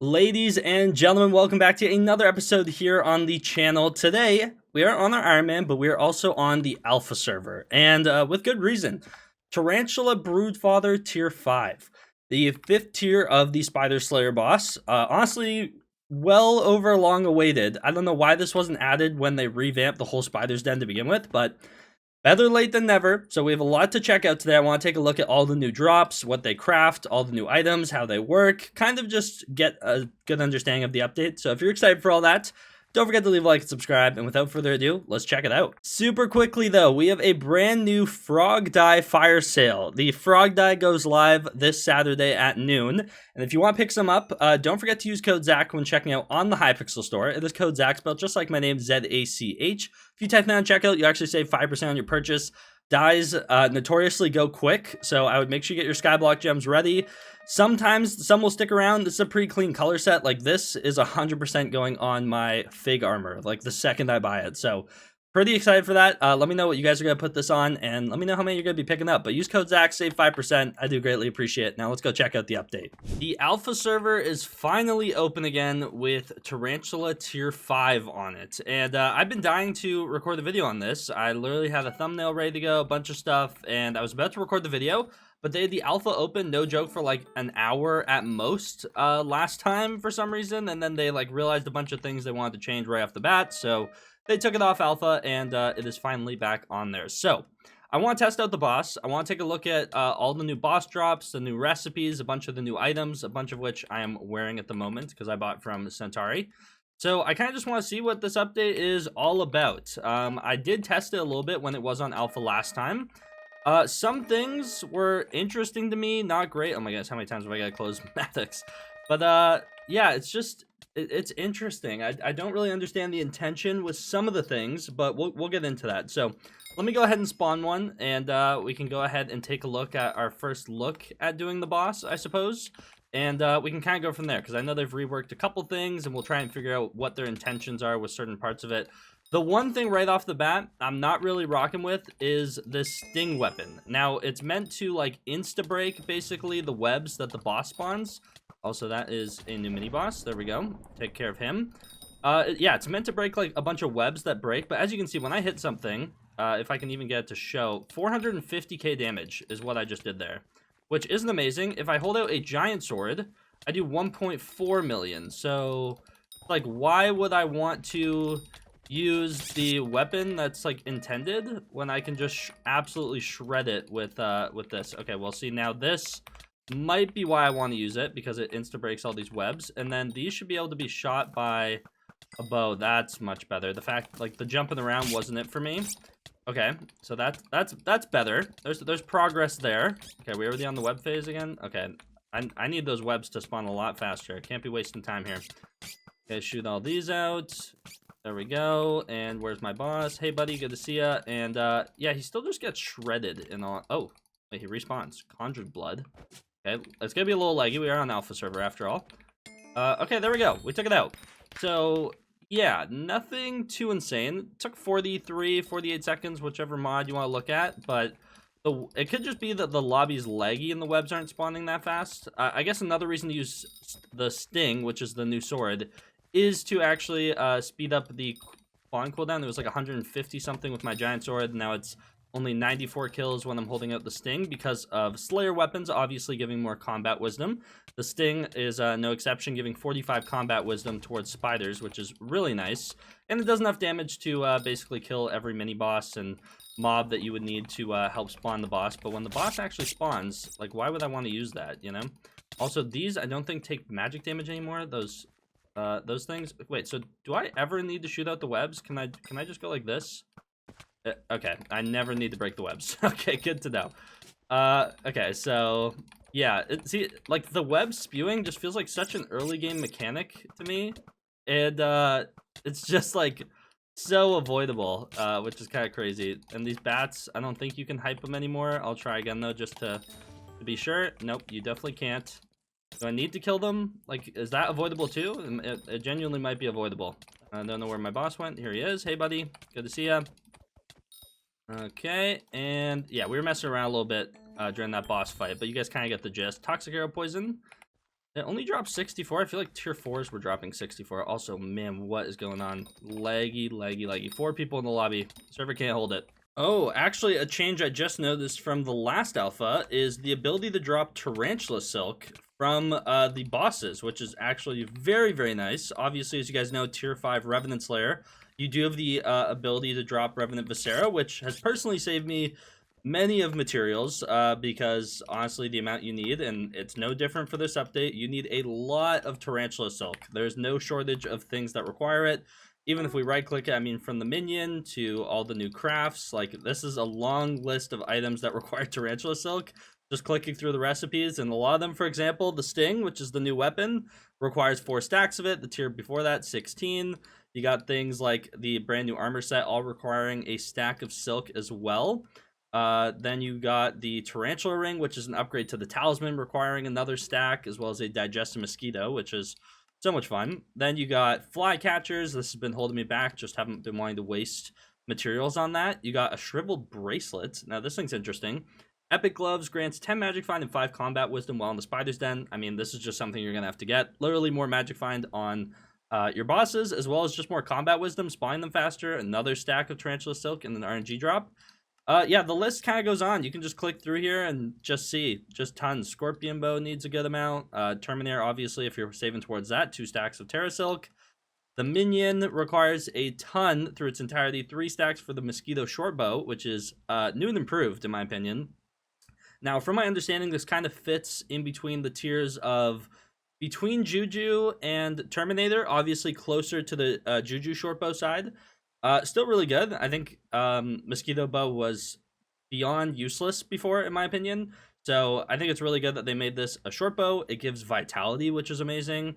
Ladies and gentlemen, welcome back to another episode here on the channel. Today, we are on our Iron Man, but we are also on the Alpha server, and with good reason. Tarantula Broodfather Tier 5, the 5th tier of the Spider Slayer boss. Honestly, well over long awaited. I don't know why this wasn't added when they revamped the whole Spider's Den to begin with, but better late than never. So we have a lot to check out today. I want to take a look at all the new drops, what they craft, all the new items, how they work, kind of just get a good understanding of the update. So if you're excited for all that, don't forget to leave a like and subscribe, and without further ado, let's check it out. Super quickly though, we have a brand new Frog Dye fire sale. The Frog Dye goes live this Saturday at noon, and if you want to pick some up, don't forget to use code Zach when checking out on the Hypixel store. It is code Zach, spelled just like my name, Z-A-C-H. If you type that on checkout, you actually save 5% on your purchase. Dyes notoriously go quick, so I would make sure you get your Skyblock gems ready. Sometimes some will stick around. This is a pretty clean color set. Like, this is 100% going on my Fig armor, like the second I buy it. So pretty excited for that. Let me know what you guys are going to put this on, and let me know how many you're going to be picking up. But use code Zach, save 5%. I do greatly appreciate it. Now let's go check out the update. The Alpha server is finally open again with Tarantula Tier 5 on it. And I've been dying to record the video on this. I literally had a thumbnail ready to go, a bunch of stuff, and I was about to record the video. But they had the alpha open, no joke, for like an hour at most last time for some reason. And then they like realized a bunch of things they wanted to change right off the bat. So they took it off alpha, and it is finally back on there. So I want to test out the boss. I want to take a look at all the new boss drops, the new recipes, a bunch of the new items, a bunch of which I am wearing at the moment because I bought from Centauri. So I kind of just want to see what this update is all about. I did test it a little bit when it was on alpha last time. Some things were interesting to me, not great. Oh my gosh, how many times have I got to close Mathix? But, yeah, it's just, it's interesting. I don't really understand the intention with some of the things, but we'll get into that. So let me go ahead and spawn one, and we can go ahead and take a look at our first look at doing the boss, I suppose. And we can kind of go from there, because I know they've reworked a couple things, and we'll try and figure out what their intentions are with certain parts of it. The one thing right off the bat I'm not really rocking with is this sting weapon. Now, it's meant to, like, insta-break, basically, the webs that the boss spawns. Also, that is a new mini-boss. There we go. Take care of him. Yeah, it's meant to break, like, a bunch of webs that break. But as you can see, when I hit something, if I can even get it to show, 450k damage is what I just did there, which isn't amazing. If I hold out a giant sword, I do 1.4 million. So, like, why would I want to use the weapon that's like intended when I can just absolutely shred it with this? Okay, well, see, now this might be why I want to use it, because it insta breaks all these webs, and then these should be able to be shot by a bow. That's much better. The fact, like, the jumping around wasn't it for me. Okay, so that's better. There's progress there. Okay, we already on the web phase again. Okay, I need those webs to spawn a lot faster. Can't be wasting time here. Okay, shoot all these out. There we go. And where's my boss? Hey, buddy, good to see ya. And, yeah, he still just gets shredded and all. Oh, wait, he respawns. Conjured blood. Okay, it's gonna be a little laggy. We are on alpha server after all. Okay, there we go. We took it out. So, yeah, nothing too insane. It took 43, 48 seconds, whichever mod you want to look at. But it could just be that the lobby's laggy and the webs aren't spawning that fast. I guess another reason to use the Sting, which is the new sword, is to actually speed up the spawn cooldown. It was like 150 something with my giant sword. Now it's only 94 kills when I'm holding out the Sting, because of Slayer weapons obviously giving more combat wisdom. The Sting is no exception, giving 45 combat wisdom towards spiders, which is really nice. And it does enough damage to basically kill every mini boss and mob that you would need to help spawn the boss. But when the boss actually spawns, like, why would I want to use that, you know? Also, these I don't think take magic damage anymore. Those things. Wait, so do I ever need to shoot out the webs? Can I just go like this? Okay, I never need to break the webs. Okay, good to know. Okay, so yeah, see, like, the web spewing just feels like such an early game mechanic to me, and it's just like so avoidable, which is kind of crazy. And these bats, I don't think you can hype them anymore. I'll try again though, just to be sure. Nope, you definitely can't. Do I need to kill them? Like, is that avoidable too? It genuinely might be avoidable. I don't know where my boss went. Here he is. Hey, buddy. Good to see ya. Okay, and yeah, we were messing around a little bit during that boss fight, but you guys kind of get the gist. Toxic arrow poison. It only dropped 64. I feel like tier 4s were dropping 64. Also, man, what is going on? Laggy, laggy, laggy. 4 people in the lobby. Server can't hold it. Oh, actually, a change I just noticed from the last alpha is the ability to drop Tarantula Silk from the bosses, which is actually very, very nice. Obviously, as you guys know, tier 5 Revenant Slayer, you do have the ability to drop Revenant Viscera, which has personally saved me many of materials because honestly the amount you need, and it's no different for this update, you need a lot of Tarantula Silk. There's no shortage of things that require it. Even if we right click it, I mean, from the minion to all the new crafts, like this is a long list of items that require Tarantula Silk. Just clicking through the recipes, and a lot of them, for example, the Sting, which is the new weapon, requires 4 stacks of it. The tier before that, 16. You got things like the brand new armor set, all requiring a stack of silk as well. Then you got the Tarantula Ring, which is an upgrade to the Talisman, requiring another stack, as well as a Digestive Mosquito, which is so much fun. Then you got Fly Catchers. This has been holding me back, just haven't been wanting to waste materials on that. You got a Shriveled Bracelet. Now, this thing's interesting. Epic Gloves grants 10 Magic Find and 5 Combat Wisdom while in the Spider's Den. I mean, this is just something you're going to have to get. Literally more Magic Find on your bosses, as well as just more Combat Wisdom, spawning them faster, another stack of Tarantula Silk, and an RNG drop. Yeah, the list kind of goes on. You can just click through here and just see. Just tons. Scorpion Bow needs a good amount. Terminator, obviously, if you're saving towards that, 2 stacks of Terra Silk. The Minion requires a ton through its entirety. 3 stacks for the Mosquito Short Bow, which is new and improved, in my opinion. Now, from my understanding, this kind of fits in between the tiers of between Juju and Terminator, obviously closer to the Juju Short Bow side. Still really good. I think Mosquito Bow was beyond useless before, in my opinion. So I think it's really good that they made this a short bow. It gives vitality, which is amazing.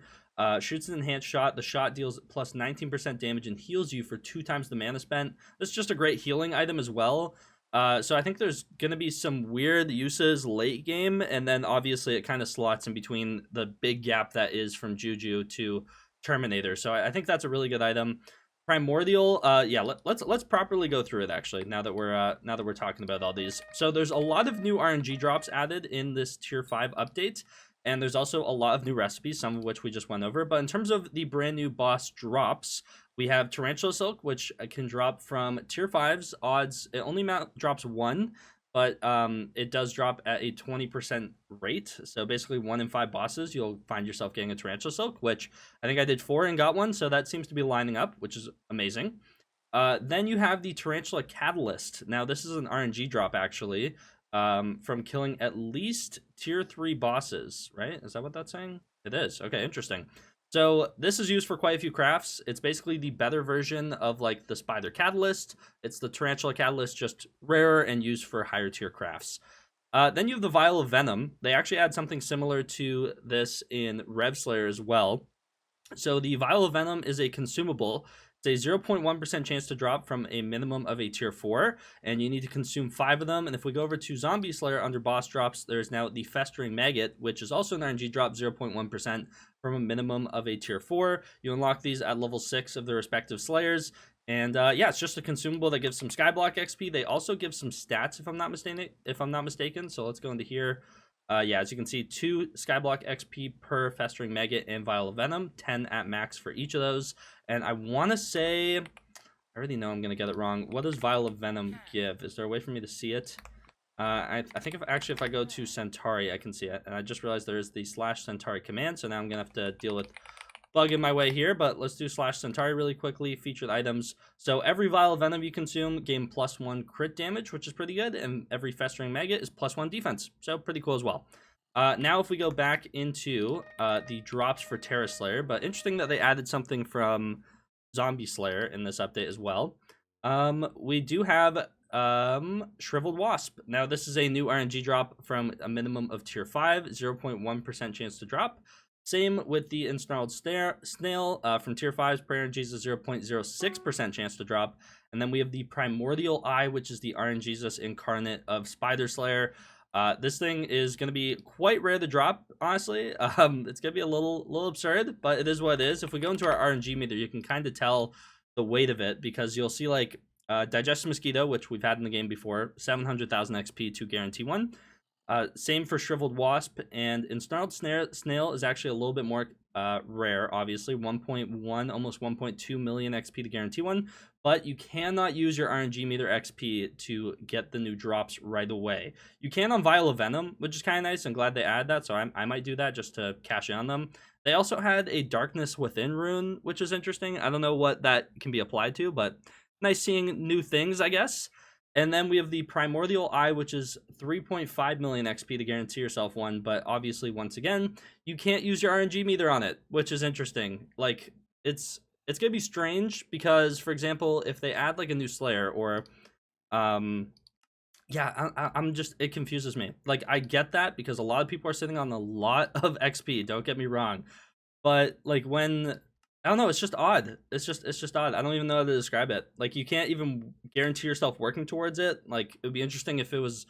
Shoots an enhanced shot. The shot deals plus 19% damage and heals you for 2 times the mana spent. This is just a great healing item as well. So I think there's going to be some weird uses late game, and then obviously it kind of slots in between the big gap that is from Juju to Terminator. So I think that's a really good item. Primordial, yeah, let's properly go through it actually. Now that we're talking about all these, so there's a lot of new RNG drops added in this tier 5 update, and there's also a lot of new recipes, some of which we just went over. But in terms of the brand new boss drops, we have Tarantula Silk, which can drop from tier 5's odds. It only drops 1, but it does drop at a 20% rate. So basically 1 in 5 bosses, you'll find yourself getting a Tarantula Silk, which I think I did 4 and got 1. So that seems to be lining up, which is amazing. Then you have the Tarantula Catalyst. Now this is an RNG drop actually, from killing at least tier 3 bosses, right? Is that what that's saying? It is. Okay, interesting. So this is used for quite a few crafts. It's basically the better version of like the Spider Catalyst. It's the Tarantula Catalyst, just rarer and used for higher tier crafts. Then you have the Vial of Venom. They actually add something similar to this in Rev Slayer as well. So the Vial of Venom is a consumable. It's a 0.1% chance to drop from a minimum of a tier 4, and you need to consume 5 of them. And if we go over to Zombie Slayer under boss drops, there's now the Festering Maggot, which is also an RNG drop, 0.1% from a minimum of a tier 4. You unlock these at level 6 of the respective Slayers. And yeah, it's just a consumable that gives some Skyblock XP. They also give some stats, if I'm not mistaken. So let's go into here. Yeah, as you can see, 2 Skyblock XP per Festering Maggot and Vial of Venom, 10 at max for each of those. And I want to say, I already know I'm going to get it wrong. What does Vial of Venom give? Is there a way for me to see it? I think if I go to Centauri, I can see it. And I just realized there is the /Centauri command, so now I'm going to have to deal with bugging my way here, but let's do /Centauri really quickly. Featured items. So every Vial of Venom you consume gain +1 crit damage, which is pretty good, and every Festering Maggot is +1 defense, so pretty cool as well. Now if we go back into the drops for Terra Slayer, but interesting that they added something from Zombie Slayer in this update as well. We do have Shriveled Wasp. Now this is a new RNG drop from a minimum of tier 5, 0.1% chance to drop. Same with the Ensnarled Snail from tier 5's RNG's a 0.06% chance to drop. And then we have the Primordial Eye, which is the RNG's incarnate of Spider Slayer. This thing is going to be quite rare to drop, honestly. It's going to be a little absurd, but it is what it is. If we go into our RNG meter, you can kind of tell the weight of it, because you'll see like Digestive Mosquito, which we've had in the game before, 700,000 XP to guarantee 1. Same for Shriveled Wasp, and Ensnarled Snail is actually a little bit more rare, obviously. 1.1, almost 1.2 million XP to guarantee one, but you cannot use your RNG meter XP to get the new drops right away. You can on Vial of Venom, which is kind of nice. I'm glad they add that, so I might do that just to cash in on them. They also had a Darkness Within rune, which is interesting. I don't know what that can be applied to, but nice seeing new things, I guess. And then we have the Primordial Eye, which is 3.5 million XP to guarantee yourself one. But obviously, once again, you can't use your RNG meter on it, which is interesting. Like, it's going to be strange because, for example, if they add, like, a new Slayer or... yeah, I'm just... It confuses me. Like, I get that because a lot of people are sitting on a lot of XP. Don't get me wrong. But, like, when... I don't know, it's just odd. It's just odd. I don't even know how to describe it. Like, you can't even guarantee yourself working towards it. Like, it would be interesting if it was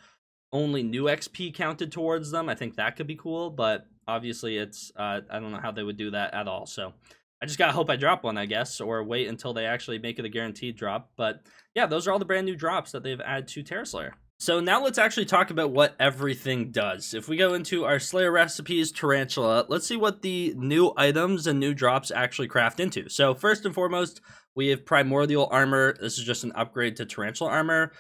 only new XP counted towards them. I think that could be cool, but obviously it's, I don't know how they would do that at all. So I just gotta hope I drop one, I guess, or wait until they actually make it a guaranteed drop. But yeah, those are all the brand new drops that they've added to Terra Slayer. So now let's actually talk about what everything does. If we go into our Slayer recipes, Tarantula, let's see what the new items and new drops actually craft into. So first and foremost, we have Primordial Armor. This is just an upgrade to Tarantula Armor.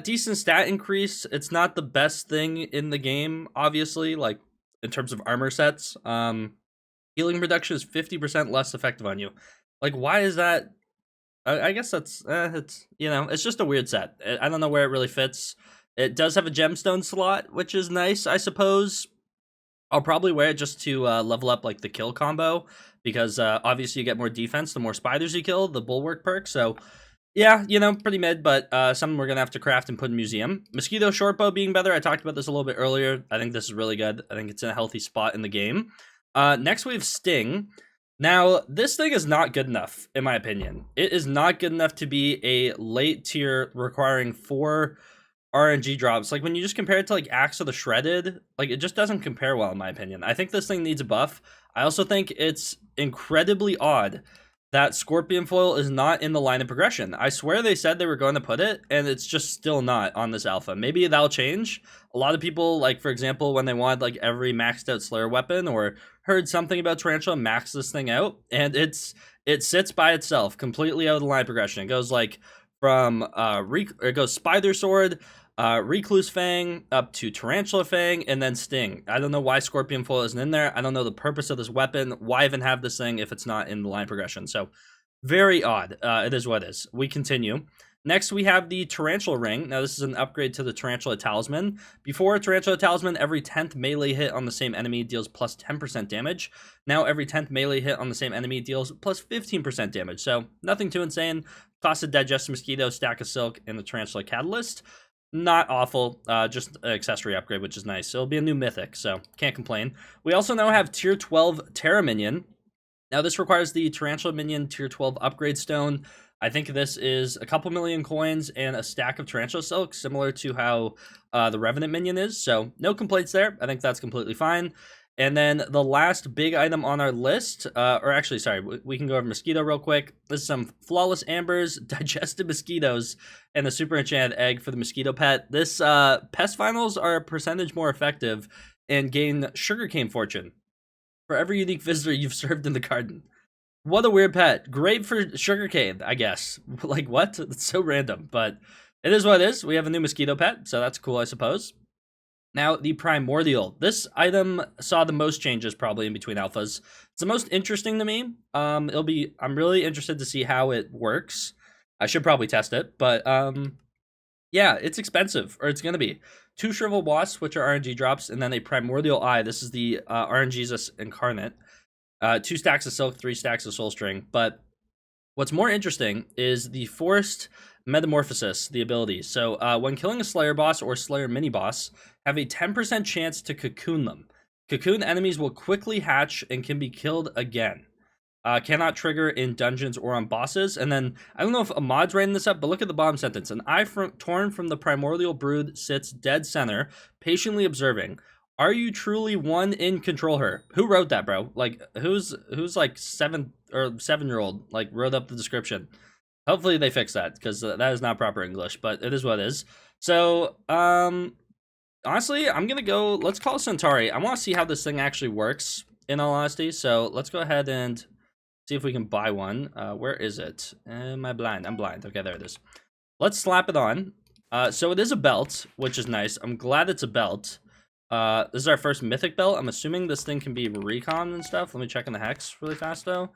Decent stat increase. It's not the best thing in the game, obviously, like in terms of armor sets. Healing reduction is 50% less effective on you. Like, why is that? I guess that's, it's, you know, it's just a weird set. I don't know where it really fits. It does have a gemstone slot, which is nice, I suppose. I'll probably wear it just to level up, like, the kill combo, because obviously you get more defense the more spiders you kill, the bulwark perk, so yeah, you know, pretty mid, but something we're gonna have to craft and put in museum. Mosquito shortbow being better, I talked about this a little bit earlier. I think this is really good. I think it's in a healthy spot in the game. Next we have Sting. Now, this thing is not good enough, in my opinion. It is not good enough to be a late tier requiring 4 RNG drops. Like, when you just compare it to, like, Axe of the Shredded, like, it just doesn't compare well, in my opinion. I think this thing needs a buff. I also think it's incredibly odd that Scorpion Foil is not in the line of progression. I swear they said they were going to put it, and it's just still not on this alpha. Maybe that'll change. A lot of people, like, for example, when they wanted, like, every maxed out Slayer weapon or heard something about Tarantula, max this thing out, and it sits by itself, completely out of the line of progression. It goes, like, from, it goes Spider Sword, Recluse Fang, up to Tarantula Fang, and then Sting. I don't know why Scorpion Foil isn't in there. I don't know the purpose of this weapon. Why even have this thing if it's not in the line progression? So, very odd. It is what it is. We continue. Next, we have the Tarantula Ring. Now, this is an upgrade to the Tarantula Talisman. Before Tarantula Talisman, every 10th melee hit on the same enemy deals plus 10% damage. Now, every 10th melee hit on the same enemy deals plus 15% damage. So, nothing too insane. Cost of Digest Mosquito, Stack of Silk, and the Tarantula Catalyst. Not awful, just an accessory upgrade, which is nice. So it'll be a new mythic, so can't complain. We also now have Tier 12 Terra Minion. Now this requires the Tarantula Minion Tier 12 Upgrade Stone. I think this is a couple million coins and a stack of Tarantula Silk, similar to how the Revenant Minion is. So no complaints there. I think that's completely fine. And then the last big item on our list, or actually, sorry, we can go over Mosquito real quick. This is some Flawless Ambers, Digested Mosquitoes, and the Super Enchanted Egg for the Mosquito Pet. This Pest Finals are a percentage more effective and gain Sugarcane Fortune for every unique visitor you've served in the garden. What a weird pet. Great for Sugarcane, I guess. Like, what? It's so random, but it is what it is. We have a new Mosquito Pet, so that's cool, I suppose. Now, the Primordial. This item saw the most changes probably in between alphas. It's the most interesting to me. I'm really interested to see how it works. I should probably test it, but yeah, it's expensive, or it's going to be. 2 Shriveled Wasps, which are RNG drops, and then a Primordial Eye. This is the RNGesus Incarnate. 2 stacks of Silk, 3 stacks of Soul String. But what's more interesting is the Forced Metamorphosis, the ability. So when killing a Slayer boss or Slayer mini-boss, have a 10% chance to cocoon them. Cocoon enemies will quickly hatch and can be killed again. Cannot trigger in dungeons or on bosses. And then, I don't know if Ahmad's writing this up, but look at the bottom sentence. An eye torn from the primordial brood sits dead center, patiently observing. Are you truly one in control her? Who wrote that, bro? Like, who's like 7-year-old, like, wrote up the description? Hopefully they fix that, because that is not proper English, but it is what it is. So, honestly, I'm gonna go, let's call Centauri. I want to see how this thing actually works, in all honesty. So let's go ahead and see if we can buy one. Where is it? Am I blind? I'm blind. Okay, there it is. Let's slap it on. So it is a belt, which is nice. I'm glad it's a belt. This is our first mythic belt. I'm assuming this thing can be recon and stuff. Let me check in the hex really fast though.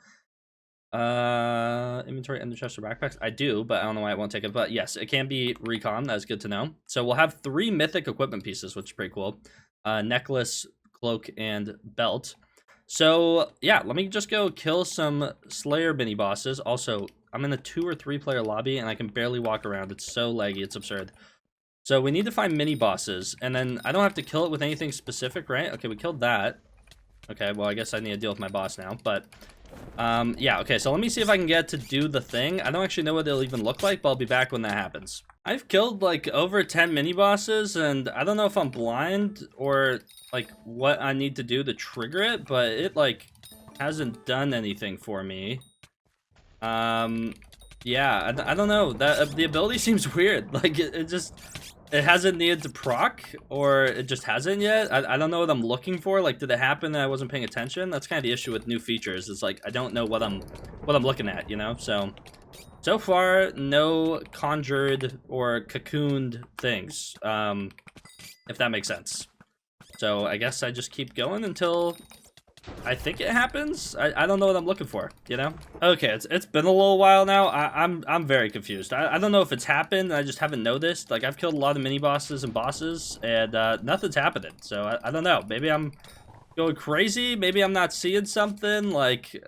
Inventory and the chest or backpacks. I do, but I don't know why it won't take it. But yes, it can be recon. That's good to know. So we'll have 3 mythic equipment pieces, which is pretty cool. Necklace, cloak, and belt. So yeah, let me just go kill some Slayer mini bosses. Also, I'm in a 2 or 3 player lobby and I can barely walk around. It's so laggy, it's absurd. So we need to find mini bosses, and then I don't have to kill it with anything specific, right? Okay, we killed that. Okay, well, I guess I need to deal with my boss now, but yeah, okay, so let me see if I can get to do the thing. I don't actually know what it'll even look like, but I'll be back when that happens. I've killed like over 10 mini bosses, and I don't know if I'm blind or like what I need to do to trigger it, but it like hasn't done anything for me. Yeah, I don't know, that the ability seems weird. Like it hasn't needed to proc, or it just hasn't yet. I don't know what I'm looking for. Like, did it happen and I wasn't paying attention? That's kind of the issue with new features. It's like I don't know what I'm looking at, you know? So far, no conjured or cocooned things, if that makes sense. So I guess I just keep going until I think it happens. I don't know what I'm looking for, you know? Okay, it's been a little while now. I'm very confused. I don't know if it's happened. I just haven't noticed. Like, I've killed a lot of mini bosses and bosses, and nothing's happening. So I don't know. Maybe I'm going crazy. Maybe I'm not seeing something. Like,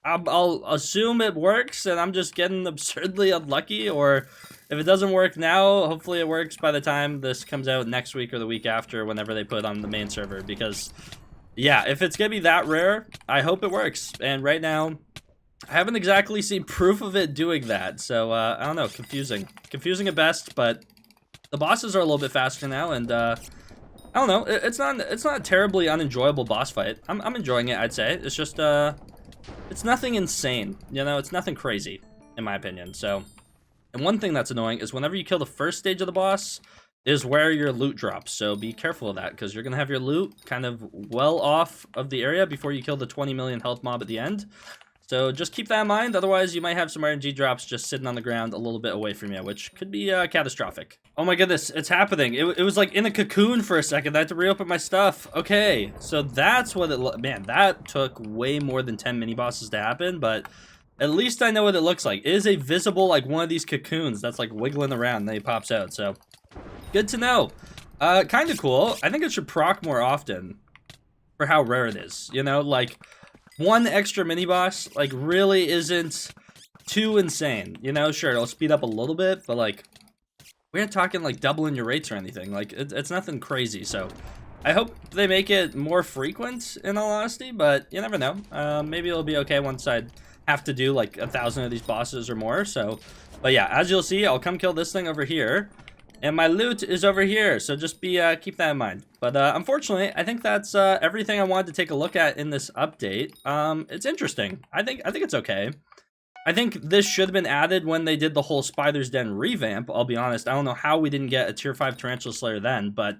I'll assume it works, and I'm just getting absurdly unlucky. Or if it doesn't work now, hopefully it works by the time this comes out next week or the week after, whenever they put it on the main server, because yeah, if it's gonna be that rare, I hope it works. And right now, I haven't exactly seen proof of it doing that. So, I don't know, confusing. Confusing at best, but the bosses are a little bit faster now, and, I don't know, it's not a terribly unenjoyable boss fight. I'm enjoying it, I'd say. It's just, it's nothing insane, you know? It's nothing crazy, in my opinion, so. And one thing that's annoying is whenever you kill the first stage of the boss, is where your loot drops, so be careful of that, because you're gonna have your loot kind of well off of the area before you kill the 20 million health mob at the end. So just keep that in mind, otherwise you might have some RNG drops just sitting on the ground a little bit away from you, which could be catastrophic. Oh my goodness, it's happening. It was like in a cocoon for a second. I had to reopen my stuff. Okay, so that's what it man, that took way more than 10 mini bosses to happen, but at least I know what it looks like. It is a visible, like, one of these cocoons that's like wiggling around and then he pops out, so good to know. Kind of cool. I think it should proc more often for how rare it is. You know, like, one extra mini boss, like, really isn't too insane. You know, sure, it'll speed up a little bit, but, like, we aren't talking, like, doubling your rates or anything. Like, it's nothing crazy, so I hope they make it more frequent, in all honesty, but you never know. Maybe it'll be okay once I have to do, like, 1,000 of these bosses or more, so. But yeah, as you'll see, I'll come kill this thing over here. And my loot is over here, so just keep that in mind. But unfortunately, I think that's everything I wanted to take a look at in this update. It's interesting. I think it's okay. I think this should have been added when they did the whole Spider's Den revamp, I'll be honest. I don't know how we didn't get a tier 5 Tarantula Slayer then, but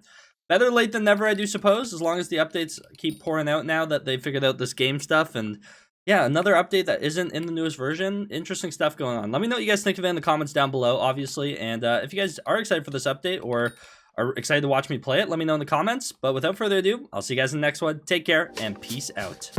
better late than never, I do suppose, as long as the updates keep pouring out now that they figured out this game stuff. And yeah, another update that isn't in the newest version. Interesting stuff going on. Let me know what you guys think of it in the comments down below, obviously. And if you guys are excited for this update or are excited to watch me play it, let me know in the comments. But without further ado, I'll see you guys in the next one. Take care and peace out.